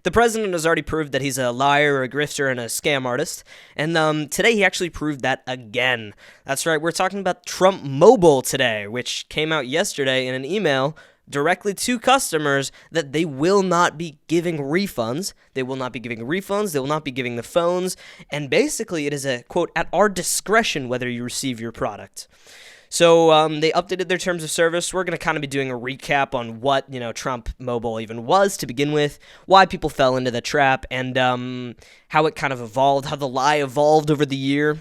The president has already proved that he's a liar, a grifter, and a scam artist, and today he actually proved that again. That's right, we're talking about Trump Mobile today, which came out yesterday in an email directly to customers that they will not be giving refunds. They will not be giving refunds. They will not be giving the phones. And basically, it is a, quote, at our discretion whether you receive your product. So they updated their terms of service. We're going to kind of be doing a recap on what, Trump Mobile even was to begin with, why people fell into the trap, and how it kind of evolved, how the lie evolved over the year.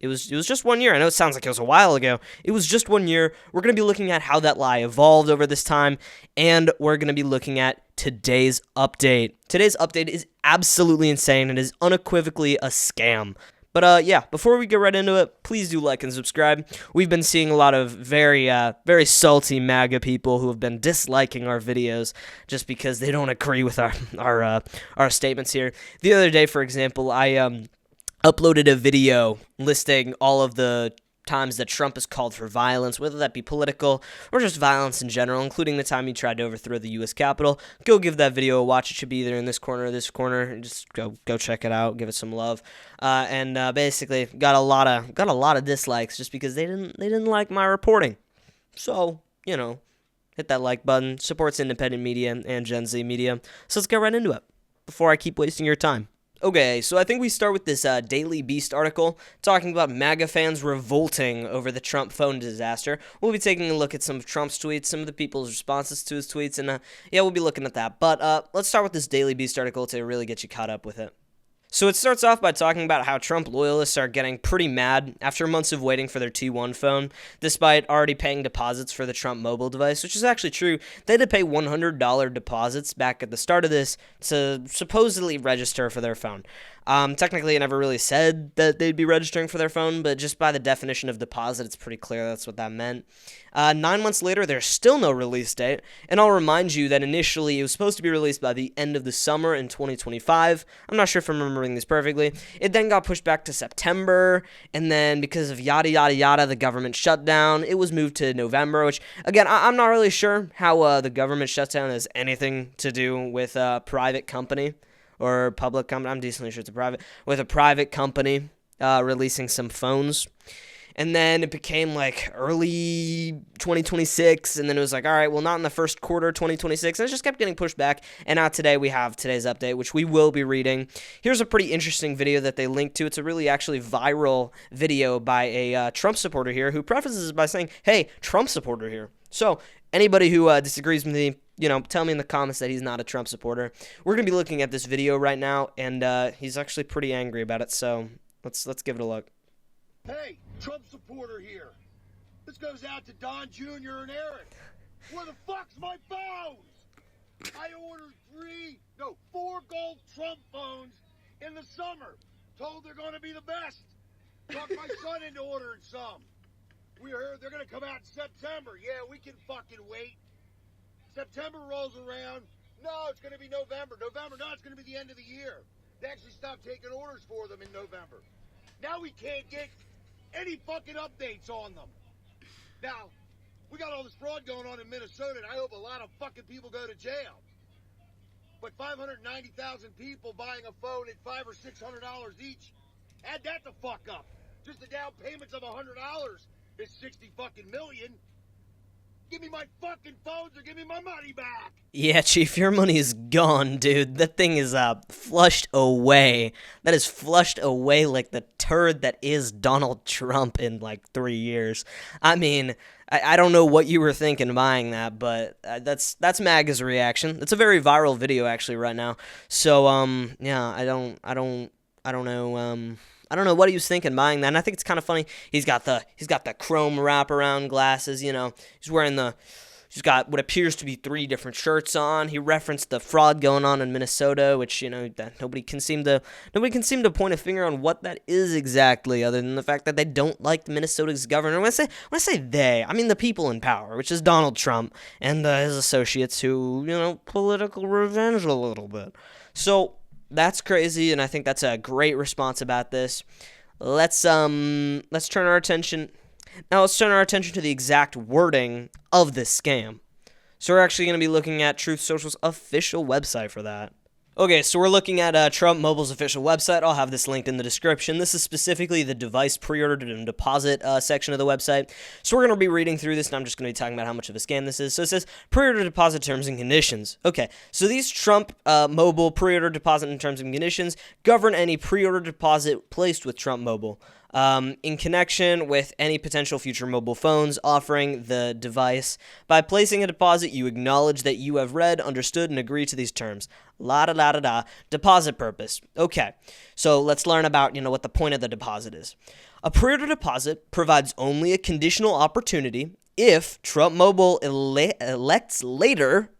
It was just 1 year. I know it sounds like it was a while ago. It was just 1 year. We're going to be looking at how that lie evolved over this time, and we're going to be looking at today's update. Today's update is absolutely insane. It is unequivocally a scam. But before we get right into it, please do like and subscribe. We've been seeing a lot of very salty MAGA people who have been disliking our videos just because they don't agree with our statements here. The other day, for example, I uploaded a video listing all of the times that Trump has called for violence, whether that be political or just violence in general, including the time he tried to overthrow the U.S. Capitol. Go give that video a watch. It should be either in this corner or this corner. Just go check it out. Give it some love. And basically got a lot of dislikes just because they didn't like my reporting. So hit that like button. Supports independent media and Gen Z media. So let's get right into it before I keep wasting your time. Okay, so I think we start with this Daily Beast article talking about MAGA fans revolting over the Trump phone disaster. We'll be taking a look at some of Trump's tweets, some of the people's responses to his tweets, and we'll be looking at that. But let's start with this Daily Beast article to really get you caught up with it. So it starts off by talking about how Trump loyalists are getting pretty mad after months of waiting for their T1 phone, despite already paying deposits for the Trump mobile device, which is actually true. They had to pay $100 deposits back at the start of this to supposedly register for their phone. Technically, it never really said that they'd be registering for their phone, but just by the definition of deposit, it's pretty clear that's what that meant. 9 months later, there's still no release date, and I'll remind you that initially it was supposed to be released by the end of the summer in 2025. I'm not sure if I'm remembering this perfectly. It then got pushed back to September, and then because of yada yada yada, the government shutdown, it was moved to November, which, again, I'm not really sure how the government shutdown has anything to do with a private company or public company. I'm decently sure it's with a private company releasing some phones. And then it became like early 2026, and then it was like, all right, well, not in the first quarter 2026, and it just kept getting pushed back. And now today we have today's update, which we will be reading. Here's a pretty interesting video that they linked to. It's a really actually viral video by a Trump supporter here who prefaces by saying, hey, Trump supporter here. So anybody who disagrees with me, tell me in the comments that he's not a Trump supporter. We're going to be looking at this video right now, and he's actually pretty angry about it, so let's give it a look. Hey, Trump supporter here. This goes out to Don Jr. and Eric. Where the fuck's my phones? I ordered 4 gold Trump phones in the summer. Told they're going to be the best. Talked my son into ordering some. We heard they're going to come out in September. Yeah, we can fucking wait. September rolls around. No, it's going to be November. No, it's going to be the end of the year. They actually stopped taking orders for them in November. Now we can't get any fucking updates on them. Now, we got all this fraud going on in Minnesota, and I hope a lot of fucking people go to jail. But 590,000 people buying a phone at $500 or $600 each, add that the fuck up. Just the down payments of $100 is 60 fucking million. Give me my fucking phones or give me my money back. Yeah, Chief, your money is gone, dude. That thing is flushed away. That is flushed away like the turd that is Donald Trump in like 3 years. I mean, I don't know what you were thinking buying that, but that's MAGA's reaction. It's a very viral video actually right now. So yeah, I don't know. I don't know what he was thinking buying that, and I think it's kind of funny. He's got the chrome wraparound glasses, he's got what appears to be 3 different shirts on. He referenced the fraud going on in Minnesota, which, that nobody can seem to point a finger on what that is exactly, other than the fact that they don't like Minnesota's governor. When I say they, I mean the people in power, which is Donald Trump and his associates who, political revenge a little bit. So that's crazy, and I think that's a great response about this. Let's turn our attention to the exact wording of this scam. So we're actually going to be looking at Truth Social's official website for that. Okay, so we're looking at Trump Mobile's official website. I'll have this linked in the description. This is specifically the device pre-order and deposit section of the website. So we're going to be reading through this, and I'm just going to be talking about how much of a scam this is. So it says pre-order deposit terms and conditions. Okay, so these Trump Mobile pre-order deposit and terms and conditions govern any pre-order deposit placed with Trump Mobile. In connection with any potential future mobile phones offering the device. By placing a deposit, you acknowledge that you have read, understood, and agree to these terms. La-da-da-da-da. Deposit purpose. Okay, so let's learn about, what the point of the deposit is. A pre-order deposit provides only a conditional opportunity if Trump Mobile elects later,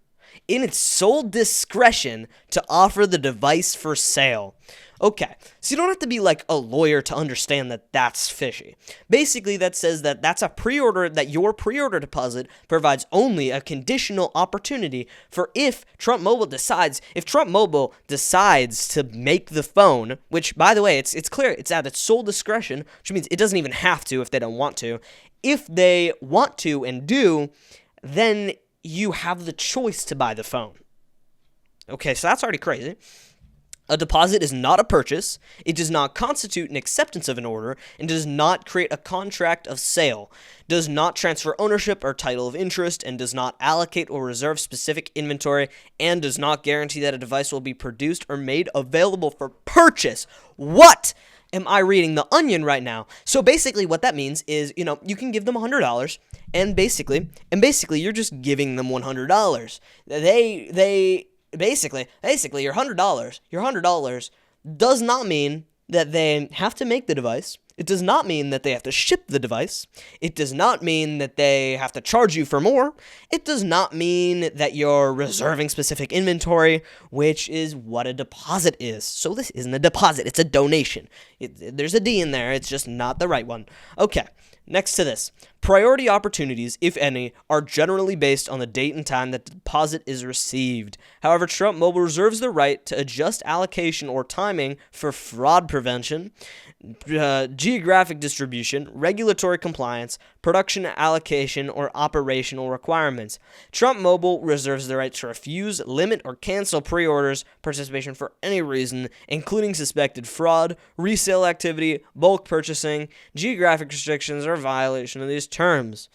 in its sole discretion, to offer the device for sale. Okay, so you don't have to be like a lawyer to understand that that's fishy. Basically, that says that that's a pre-order, that your pre-order deposit provides only a conditional opportunity for if Trump Mobile decides to make the phone, which, by the way, it's clear, it's at its sole discretion, which means it doesn't even have to if they don't want to. If they want to and do, then you have the choice to buy the phone. Okay, so that's already crazy. A deposit is not a purchase, it does not constitute an acceptance of an order, and does not create a contract of sale, does not transfer ownership or title of interest, and does not allocate or reserve specific inventory, and does not guarantee that a device will be produced or made available for purchase. What? Am I reading The Onion right now? So basically what that means is, you can give them $100, and basically you're just giving them $100. Basically, your $100 does not mean that they have to make the device. It does not mean that they have to ship the device. It does not mean that they have to charge you for more. It does not mean that you're reserving specific inventory, which is what a deposit is. So this isn't a deposit, it's a donation. There's a D in there, it's just not the right one. Okay. Next to this, priority opportunities, if any, are generally based on the date and time that the deposit is received. However, Trump Mobile reserves the right to adjust allocation or timing for fraud prevention, geographic distribution, regulatory compliance, production allocation, or operational requirements. Trump Mobile reserves the right to refuse, limit, or cancel pre-orders participation for any reason, including suspected fraud, resale activity, bulk purchasing, geographic restrictions, or violation of these terms.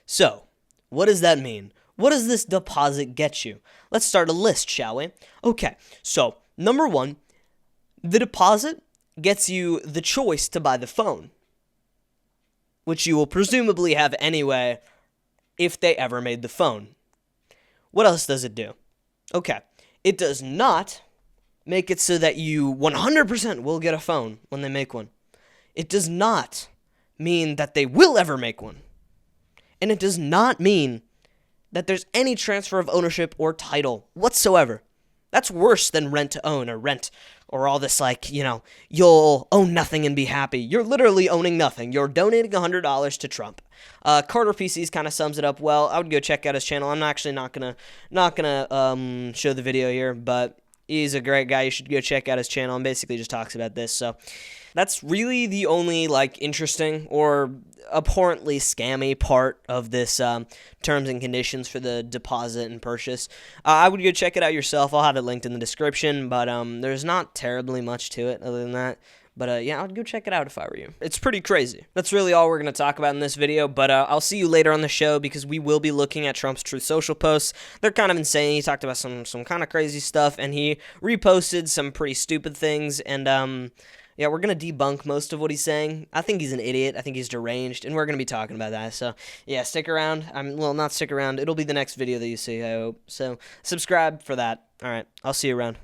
So, what does that mean? What does this deposit get you? Let's start a list, shall we? Okay, so number one, the deposit gets you the choice to buy the phone, which you will presumably have anyway if they ever made the phone. What else does it do? Okay, it does not make it so that you 100% will get a phone when they make one. It does not mean that they will ever make one. And it does not mean that there's any transfer of ownership or title whatsoever. That's worse than rent to own or all this you'll own nothing and be happy. You're literally owning nothing. You're donating $100 to Trump. Carter PCs kind of sums it up well. I would go check out his channel. I'm actually not gonna show the video here, but he's a great guy. You should go check out his channel, and basically just talks about this. So that's really the only interesting or abhorrently scammy part of this terms and conditions for the deposit and purchase. I would go check it out yourself. I'll have it linked in the description, but there's not terribly much to it other than that. But yeah, I'd go check it out if I were you. It's pretty crazy. That's really all we're going to talk about in this video, but I'll see you later on the show because we will be looking at Trump's Truth Social posts. They're kind of insane. He talked about some kind of crazy stuff, and he reposted some pretty stupid things, and yeah, we're going to debunk most of what he's saying. I think he's an idiot. I think he's deranged, and we're going to be talking about that. So, yeah, stick around. Well, not stick around. It'll be the next video that you see, I hope. So, subscribe for that. All right, I'll see you around.